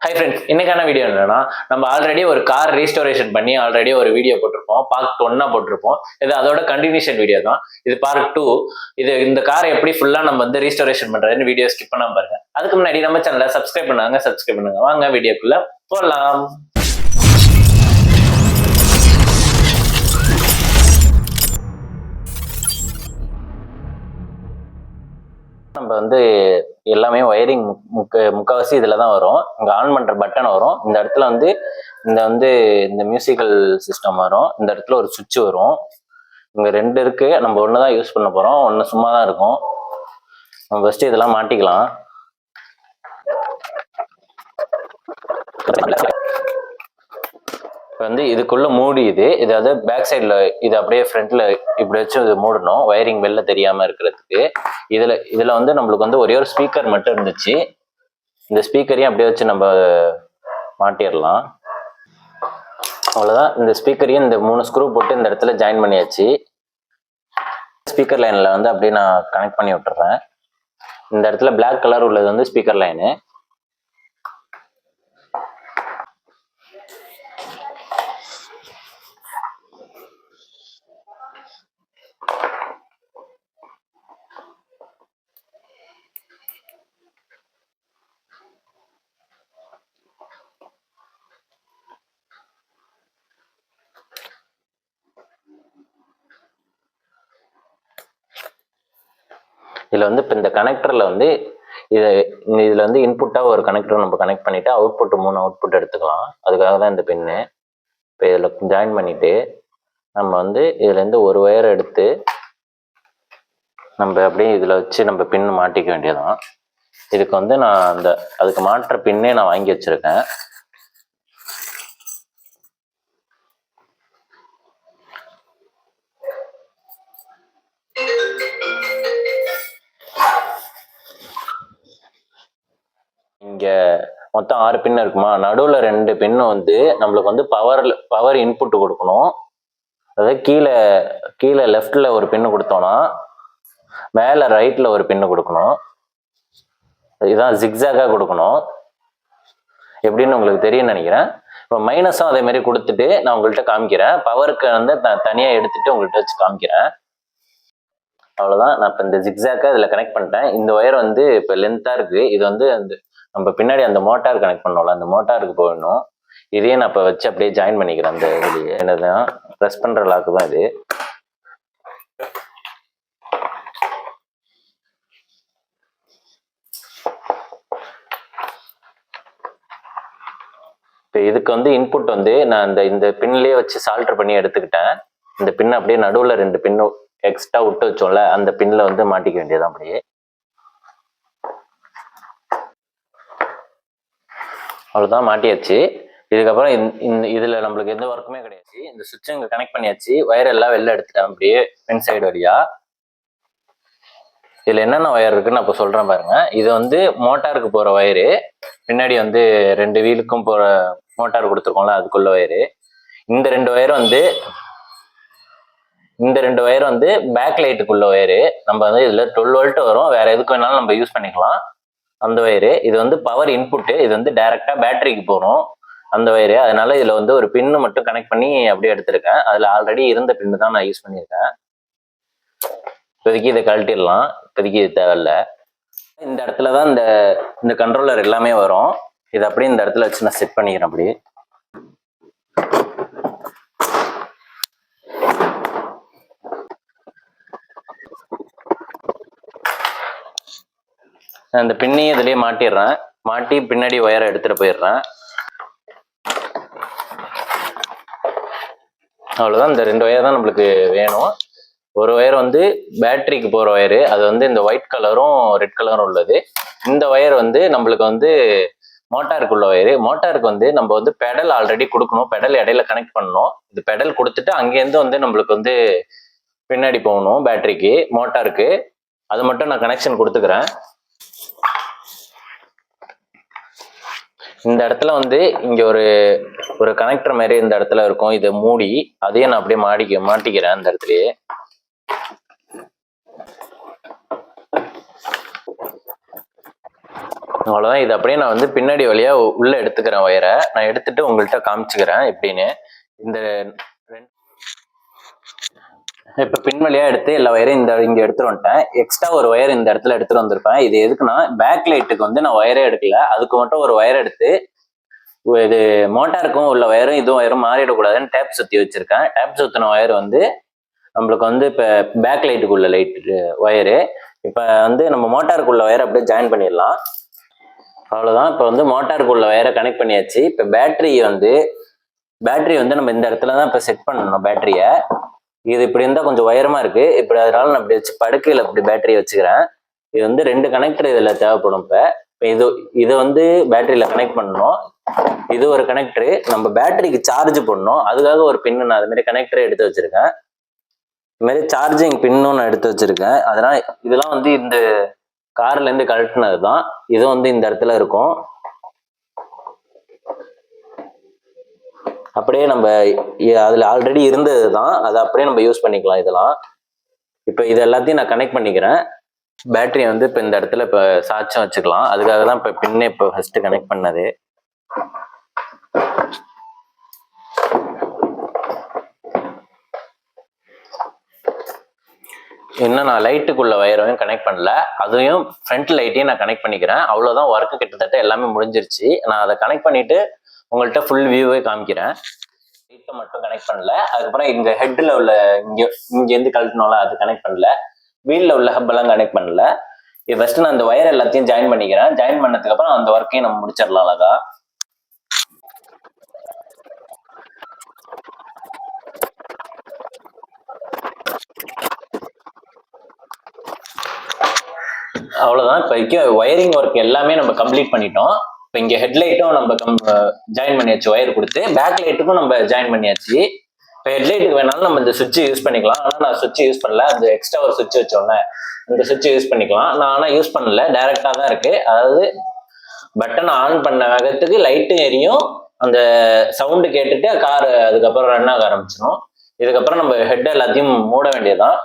Hi friends, இன்னைக்கான video என்னன்னா, நம்ம ஆல்ரெடி ஒரு கார் ரீஸ்டோரேஷன் பண்ணி ஆல்ரெடி ஒரு வீடியோ போட்டிருப்போம். பார்ட் 1 போட்டிருப்போம். இது அதோட கண்டினியூஷன் வீடியோ தான். இது பார்ட் 2. இந்த காரை எப்படி ஃபுல்லா நம்ம வந்து ரீஸ்டோரேஷன் பண்றதுன்னு வீடியோ ஸ்கிப் பண்ணாம பாருங்க. அதுக்கு முன்னாடி நம்ம சேனலை சப்ஸ்கிரைப் பண்ணுங்க. வாங்க வீடியோக்குள்ள போகலாம். நம்ம வந்து எல்லாமே ஒயரிங் முக்கால்வாசி இதில் தான் வரும். இங்கே ஆன் பண்ணுற பட்டன் வரும். இந்த இடத்துல வந்து இந்த மியூசிக்கல் சிஸ்டம் வரும். இந்த இடத்துல ஒரு சுவிட்ச் வரும். இங்கே 2 இருக்கு. நம்ம ஒன்று தான் யூஸ் பண்ண போகிறோம், ஒன்று சும்மா தான் இருக்கும். நம்ம ஃபஸ்ட்டு இதெல்லாம் மாட்டிக்கலாம். இப்போ வந்து இதுக்குள்ள மூடி இது அதாவது பேக் சைடில் இது அப்படியே ஃப்ரண்ட்ல இப்படி வச்சு இது மூடணும், ஒயரிங் வெளில தெரியாம இருக்கிறதுக்கு. இதுல வந்து நம்மளுக்கு வந்து ஒரே ஒரு ஸ்பீக்கர் மட்டும் இருந்துச்சு. இந்த ஸ்பீக்கரையும் அப்படியே வச்சு நம்ம மாட்டிடலாம். அவ்வளோதான். இந்த ஸ்பீக்கரையும் இந்த 3 ஸ்க்ரூ போட்டு இந்த இடத்துல ஜாயின் பண்ணியாச்சு. ஸ்பீக்கர் லைனில் வந்து அப்படியே நான் கனெக்ட் பண்ணி விட்டுறேன். இந்த இடத்துல பிளாக் கலர் உள்ளது வந்து ஸ்பீக்கர் லைனு. இதில் வந்து இப்போ இந்த கனெக்டரில் வந்து இதில் வந்து இன்புட்டாக ஒரு கனெக்டர் நம்ம கனெக்ட் பண்ணிவிட்டு அவுட்புட் 3 அவுட்புட் எடுத்துக்கலாம். அதுக்காக தான் இந்த பின்னு. இப்போ இதில் ஜாயின் பண்ணிவிட்டு நம்ம வந்து இதுலேருந்து ஒரு ஒயர் எடுத்து நம்ம அப்படியே இதில் வச்சு நம்ம பின்னு மாட்டிக்க வேண்டியதான். இதுக்கு வந்து நான் அதுக்கு மாற்ற பின்னே நான் வாங்கி வச்சுருக்கேன். இங்கே மொத்தம் 6 பின்னு இருக்குமா, நடுவில் 2 பின்னு வந்து நம்மளுக்கு வந்து பவர் இன்புட் கொடுக்கணும். அதாவது கீழே லெஃப்டில் ஒரு பின்னு கொடுத்தோன்னா மேலே ரைட்டில் ஒரு பின்னு கொடுக்கணும். இதுதான் ஜிக்ஸாகாக கொடுக்கணும். எப்படின்னு உங்களுக்கு தெரியும்னு நினைக்கிறேன். இப்போ மைனஸும் அதே மாதிரி கொடுத்துட்டு நான் உங்கள்கிட்ட காமிக்கிறேன். பவருக்கு வந்து தனியாக எடுத்துட்டு உங்கள்கிட்ட வச்சு காமிக்கிறேன். அவ்வளோதான். நான் இப்போ இந்த ஜிக்ஸாக்காக இதில் கனெக்ட் பண்ணிட்டேன். இந்த ஒயர் வந்து இப்போ லென்த்தாக இருக்குது. இது வந்து நம்ம பின்னாடி அந்த மோட்டார் கனெக்ட் பண்ணோம்ல, அந்த மோட்டாருக்கு போயிடணும். இதையே நான் இப்போ வச்சு அப்படியே ஜாயின் பண்ணிக்கிறேன். அந்த இதுலேயே என்னதான் ப்ரெஸ் பண்ணுற லாக்கு தான் இது. இப்போ இதுக்கு வந்து இன்புட் வந்து நான் இந்த பின்லேயே வச்சு சால்டர் பண்ணி எடுத்துக்கிட்டேன். இந்த பின் அப்படியே நடுவில் 2 பின்னு எக்ஸ்ட்ரா விட்டு வச்சோம்ல, அந்த பின்னில் வந்து மாட்டிக்க வேண்டியதான் அப்படியே. அவ்வளோதான், மாட்டியாச்சு. இதுக்கப்புறம் இதில் நம்மளுக்கு எந்த ஒர்க்குமே கிடையாது. இந்த சுவிட்ச் இங்கே கனெக்ட் பண்ணியாச்சு. ஒயர் எல்லாம் வெளில எடுத்துட்டேன் அப்படியே பின் சைடு வழியா. இதில் என்னென்ன ஒயர் இருக்குன்னு நான் இப்போ சொல்கிறேன் பாருங்க. இது வந்து மோட்டாருக்கு போகிற ஒயரு. பின்னாடி வந்து 2 வீலுக்கும் போகிற மோட்டார் கொடுத்துருக்கோம்ல, அதுக்குள்ள ஒயரு. இந்த 2 ஒயர் வந்து பேக் லைட்டுக்குள்ள ஒயரு. நம்ம வந்து இதில் 12 வோல்ட் வரும். வேற எதுக்கு வேணாலும் நம்ம யூஸ் பண்ணிக்கலாம். அந்த ஒயரு இது வந்து பவர் இன்புட்டு. இது வந்து டைரக்டா பேட்டரிக்கு போகணும் அந்த ஒயரு. அதனால இதுல வந்து ஒரு பின்னு மட்டும் கனெக்ட் பண்ணி அப்படியே எடுத்திருக்கேன். அதுல ஆல்ரெடி இருந்த பின்னு தான் நான் யூஸ் பண்ணியிருக்கேன். இப்போதைக்கு இதை கழட்டிடலாம். இப்போதைக்கு இது தேவையில்ல. இந்த இடத்துல தான் இந்த கண்ட்ரோலர் எல்லாமே வரும். இது அப்படியே இந்த இடத்துல வச்சு நான் செட் பண்ணிக்கிறேன். அப்படியே இந்த பின்னையும் இதுலயே மாட்டிடுறேன். மாட்டி பின்னாடி ஒயரை எடுத்துட்டு போயிடுறேன். அவ்வளோதான். இந்த 2 ஒயர் தான் நம்மளுக்கு வேணும். ஒரு ஒயர் வந்து பேட்டரிக்கு போகிற ஒயரு. அது வந்து இந்த ஒயிட் கலரும் ரெட் கலரும் உள்ளது. இந்த ஒயர் வந்து நம்மளுக்கு வந்து மோட்டாருக்கு உள்ள ஒயரு. மோட்டாருக்கு வந்து நம்ம வந்து பெடல் ஆல்ரெடி கொடுக்கணும். பெடல் இடையில கனெக்ட் பண்ணணும். இந்த பெடல் கொடுத்துட்டு அங்கேருந்து வந்து நம்மளுக்கு வந்து பின்னாடி போகணும் பேட்டரிக்கு, மோட்டாருக்கு. அது மட்டும் நான் கனெக்ஷன் கொடுத்துக்கிறேன். இந்த இடத்துல வந்து இங்க ஒரு கனெக்டர் மாதிரி இந்த இடத்துல இருக்கும். இதை மூடி அதையும் நான் அப்படியே மாட்டிக்கிறேன் அந்த இடத்துலயே. அவ்வளோதான். இது அப்படியே நான் வந்து பின்னாடி வழியா உள்ள எடுத்துக்கிறேன் ஒயரை. நான் எடுத்துட்டு உங்கள்கிட்ட காமிச்சுக்கிறேன் எப்படின்னு. இந்த இப்போ பின் வழியா எடுத்து எல்லா ஒயரும் இங்கே எடுத்துட்டு வந்துட்டேன். எக்ஸ்ட்ரா ஒரு ஒயர் இந்த இடத்துல எடுத்துட்டு வந்திருப்பேன். இது எதுக்குன்னா பேக் லைட்டுக்கு வந்து நான் ஒயரே எடுக்கல, அதுக்கு மட்டும் ஒரு ஒயர் எடுத்து இது மோட்டாருக்கும் உள்ள ஒயரும் இதுவும் ஒயரும் மாறிடக்கூடாதுன்னு டேப் சுற்றி வச்சிருக்கேன். டேப் சுற்றின ஒயர் வந்து நம்மளுக்கு வந்து இப்போ பேக் லைட்டுக்குள்ள லைட் ஒயரு. இப்போ வந்து நம்ம மோட்டாருக்குள்ள ஒயரை அப்படியே ஜாயின் பண்ணிடலாம். அவ்வளோதான். இப்போ வந்து மோட்டாருக்குள்ள ஒயரை கனெக்ட் பண்ணியாச்சு. இப்போ பேட்டரி வந்து நம்ம இந்த இடத்துல தான் இப்போ செட் பண்ணணும் பேட்டரியை. இது இப்படி இருந்தால் கொஞ்சம் உயரமா இருக்கு. இப்படி அதனால நான் இப்படி வச்சு படுக்கையில் இப்படி பேட்டரியை வச்சுக்கிறேன். இது வந்து 2 கனெக்டர் இதில் தேவைப்படும். இப்போ இது வந்து பேட்டரியில் கனெக்ட் பண்ணணும். இது ஒரு கனெக்டரு. நம்ம பேட்டரிக்கு சார்ஜ் பண்ணணும், அதுக்காக ஒரு பின்னு நான் அது மாதிரி கனெக்டரை எடுத்து வச்சிருக்கேன். இது மாதிரி சார்ஜிங் பின்னும் நான் எடுத்து வச்சிருக்கேன். அதனால இதெல்லாம் வந்து இந்த கார்ல இருந்து கழட்டினது தான். இது வந்து இந்த இடத்துல இருக்கும். அப்படியே நம்ம அதுல ஆல்ரெடி இருந்தது தான், அதை அப்படியே நம்ம யூஸ் பண்ணிக்கலாம் இதெல்லாம். இப்போ இது எல்லாத்தையும் நான் கனெக்ட் பண்ணிக்கிறேன். பேட்டரியை வந்து இப்போ இந்த இடத்துல இப்போ சாட்சம் வச்சுக்கலாம். அதுக்காக தான் இப்போ பின்னை இப்போ ஃபர்ஸ்ட் கனெக்ட் பண்ணது. இன்னும் நான் லைட்டுக்குள்ள வயரையும் கனெக்ட் பண்ணல, அதையும் ஃப்ரண்ட் லைட்டையும் நான் கனெக்ட் பண்ணிக்கிறேன். அவ்வளோதான், ஒர்க்கு கிட்டத்தட்ட எல்லாமே முடிஞ்சிருச்சு. நான் அதை கனெக்ட் பண்ணிட்டு உங்கள்கிட்ட ஃபுல் வியூவே காமிக்கிறேன். லைட்டை மட்டும் கனெக்ட் பண்ணல. அதுக்கப்புறம் இந்த ஹெட்டில் உள்ள இங்கேருந்து கழட்டணும்ல, அது கனெக்ட் பண்ணல. வீலில் உள்ள ஹப்பெல்லாம் கனெக்ட் பண்ணல. இது ஃபர்ஸ்ட் நான் அந்த ஒயர் எல்லாத்தையும் ஜாயின் பண்ணிக்கிறேன். ஜாயின் பண்ணதுக்கு அப்புறம் அந்த ஒர்க்கையும் நம்ம முடிச்சிடலாம் அழகா. அவ்வளோதான். இப்போதைக்கு ஒயரிங் ஒர்க் எல்லாமே நம்ம கம்ப்ளீட் பண்ணிட்டோம். இப்போ இங்கே ஹெட்லைட்டும் நம்ம ஜாயின் பண்ணியாச்சு, ஒயர் கொடுத்து. பேக் லைட்டுக்கும் நம்ம ஜாயின் பண்ணியாச்சு. இப்போ ஹெட்லைட்டுக்கு வேணாலும் நம்ம இந்த சுவிட்ச் யூஸ் பண்ணிக்கலாம். ஆனால் நான் சுவிட்ச் யூஸ் பண்ணல, அந்த எக்ஸ்ட்ரா ஒரு சுவிட்ச் வச்சோன்னே இந்த சுவிட்ச் யூஸ் பண்ணிக்கலாம். நான் ஆனால் யூஸ் பண்ணல, டைரெக்டாக தான் இருக்கு. அதாவது பட்டன் ஆன் பண்ண வேகத்துக்கு லைட்டும் எரியும், அந்த சவுண்டு கேட்டுட்டு கார் அதுக்கப்புறம் ரன் ஆக ஆரம்பிச்சிடும். இதுக்கப்புறம் நம்ம ஹெட் எல்லாத்தையும் மூட வேண்டியதுதான்.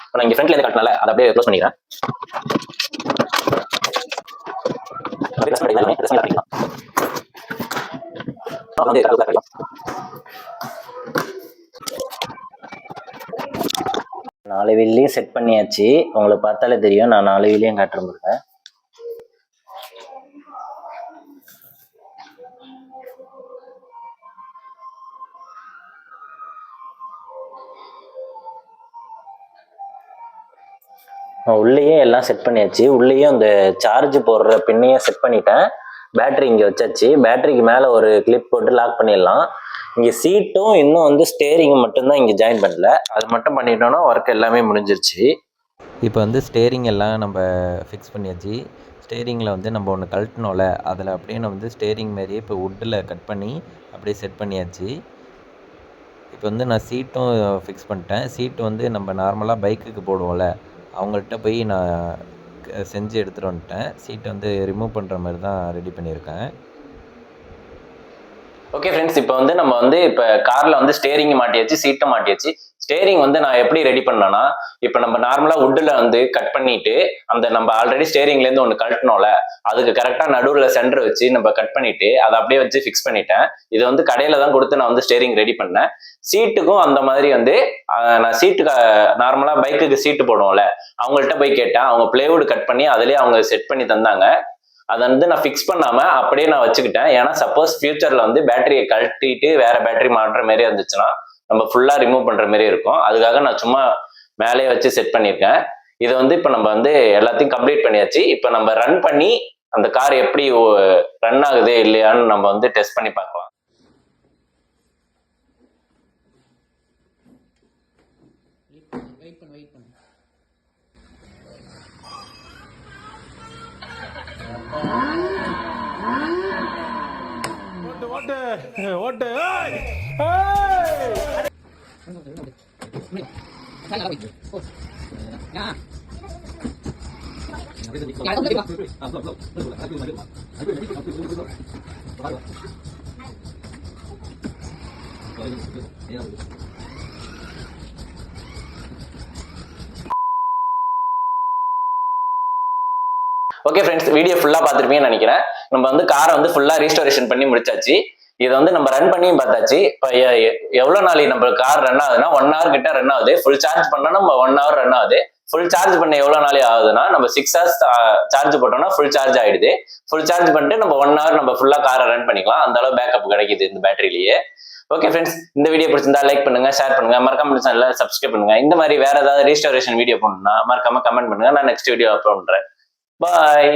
இப்போ நான் இங்கே ஃப்ரண்ட்ல இருந்து கட்டினால அதை அப்படியே க்ளோஸ் பண்ணிக்கிறேன். நாலு வீல்லையும் செட் பண்ணியாச்சு. உங்களுக்கு பார்த்தாலே தெரியும், நான் 4 வீலையும் காட்டுறேன். உள்ளேயே எல்லாம் செட் பண்ணியாச்சு. உள்ளேயும் அந்த சார்ஜ் போடுற பின்னையும் செட் பண்ணிட்டேன். பேட்டரி இங்கே வச்சாச்சு. பேட்டரிக்கு மேலே ஒரு கிளிப் போட்டு லாக் பண்ணிடலாம். இங்கே சீட்டும் இன்னும் வந்து ஸ்டேரிங் மட்டும்தான் இங்கே ஜாயின் பண்ணல. அது மட்டும் பண்ணிட்டோம்னா ஒர்க் எல்லாமே முடிஞ்சிருச்சு. இப்போ வந்து ஸ்டேரிங் எல்லாம் நம்ம ஃபிக்ஸ் பண்ணியாச்சு. ஸ்டேரிங்கில் வந்து நம்ம ஒன்று கழட்டினோம்ல, அதில் அப்படியே நம்ம வந்து ஸ்டேரிங் மாதிரியே இப்போ வுட்டில் கட் பண்ணி அப்படியே செட் பண்ணியாச்சு. இப்போ வந்து நான் சீட்டும் ஃபிக்ஸ் பண்ணிட்டேன். சீட்டு வந்து நம்ம நார்மலாக பைக்குக்கு போடுவோம்ல, அவங்கள்ட்ட போய் நான் செஞ்சு எடுத்துகிட்டு வந்துட்டேன். சீட்டை வந்து ரிமூவ் பண்ணுற மாதிரி தான் ரெடி பண்ணியிருக்கேன். ஓகே ஃப்ரெண்ட்ஸ், இப்போ வந்து நம்ம வந்து இப்போ காரில் வந்து ஸ்டேரிங் மாட்டியாச்சு, சீட்டும் மாட்டியாச்சு. ஸ்டேரிங் வந்து நான் எப்படி ரெடி பண்ணேன்னா, இப்போ நம்ம நார்மலாக வுட்டில் வந்து கட் பண்ணிட்டு அந்த நம்ம ஆல்ரெடி ஸ்டேரிங்லேருந்து ஒன்று கழட்டினோம்ல, அதுக்கு கரெக்டாக நடுவில் சென்டர் வச்சு நம்ம கட் பண்ணிட்டு அதை அப்படியே வச்சு ஃபிக்ஸ் பண்ணிட்டேன். இது வந்து கடையில் தான் கொடுத்து நான் வந்து ஸ்டேரிங் ரெடி பண்ணேன். சீட்டுக்கும் அந்த மாதிரி வந்து நான் சீட்டுக்கு நார்மலாக பைக்குக்கு சீட்டு போடுவோம்ல, அவங்கள்ட்ட போய் கேட்டேன். அவங்க பிளேவுட் கட் பண்ணி அதிலே அவங்க செட் பண்ணி தந்தாங்க. அதை வந்து நான் ஃபிக்ஸ் பண்ணாம அப்படியே நான் வச்சுக்கிட்டேன். ஏன்னா சப்போஸ் ஃபியூச்சர்ல வந்து பேட்டரியை கழட்டிட்டு வேற பேட்டரி மாட்டுற மாதிரி இருந்துச்சுன்னா நம்ம ஃபுல்லா ரிமூவ் பண்ற மாதிரி இருக்கும். அதுக்காக நான் சும்மா மேலே வச்சு செட் பண்ணியிருக்கேன். இதை வந்து இப்போ நம்ம வந்து எல்லாத்தையும் கம்ப்ளீட் பண்ணியாச்சு. இப்போ நம்ம ரன் பண்ணி அந்த கார் எப்படி ரன் ஆகுது இல்லையான்னு நம்ம வந்து டெஸ்ட் பண்ணி பார்க்கலாம். ஓட்டு ஓகே ஃப்ரெண்ட்ஸ், வீடியோ ஃபுல்லா பார்த்துருப்பீங்கன்னு நினைக்கிறேன். நம்ம வந்து காரை வந்து ஃபுல்லா ரீஸ்டோரேஷன் பண்ணி முடிச்சாச்சு. இதை வந்து நம்ம ரன் பண்ணியும் பார்த்தாச்சு. இப்போ எவ்வளவு நாள் நம்ம கார் ரன் ஆகுதுன்னா 1 hour கிட்ட ரன் ஆகுது. ஃபுல் சார்ஜ் பண்ணா நம்ம 1 hour ரன் ஆகுது. ஃபுல் சார்ஜ் பண்ண எவ்வளவு நாள் ஆகுதுன்னா நம்ம 6 hours சார்ஜ் போட்டோம்னா ஃபுல் சார்ஜ் ஆயிடுது. ஃபுல் சார்ஜ் பண்ணிட்டு நம்ம 1 hour நம்ம ஃபுல்லா காரை ரன் பண்ணிக்கலாம். அந்த அளவு பேக்கப் கிடைக்குது இந்த பேட்டரியிலேயே. ஓகே ஃப்ரெண்ட்ஸ், இந்த வீடியோ பிடிச்சிருந்தா லைக் பண்ணுங்க, ஷேர் பண்ணுங்க, மறக்காம சேனலை சப்ஸ்கிரைப் பண்ணுங்க. இந்த மாதிரி வேற ஏதாவது ரீஸ்டோரேஷன் வீடியோ பண்ணணும்னா மறக்காம கமெண்ட் பண்ணுங்க. நான் நெக்ஸ்ட் வீடியோ அப்லோட் பண்றேன். பாய்.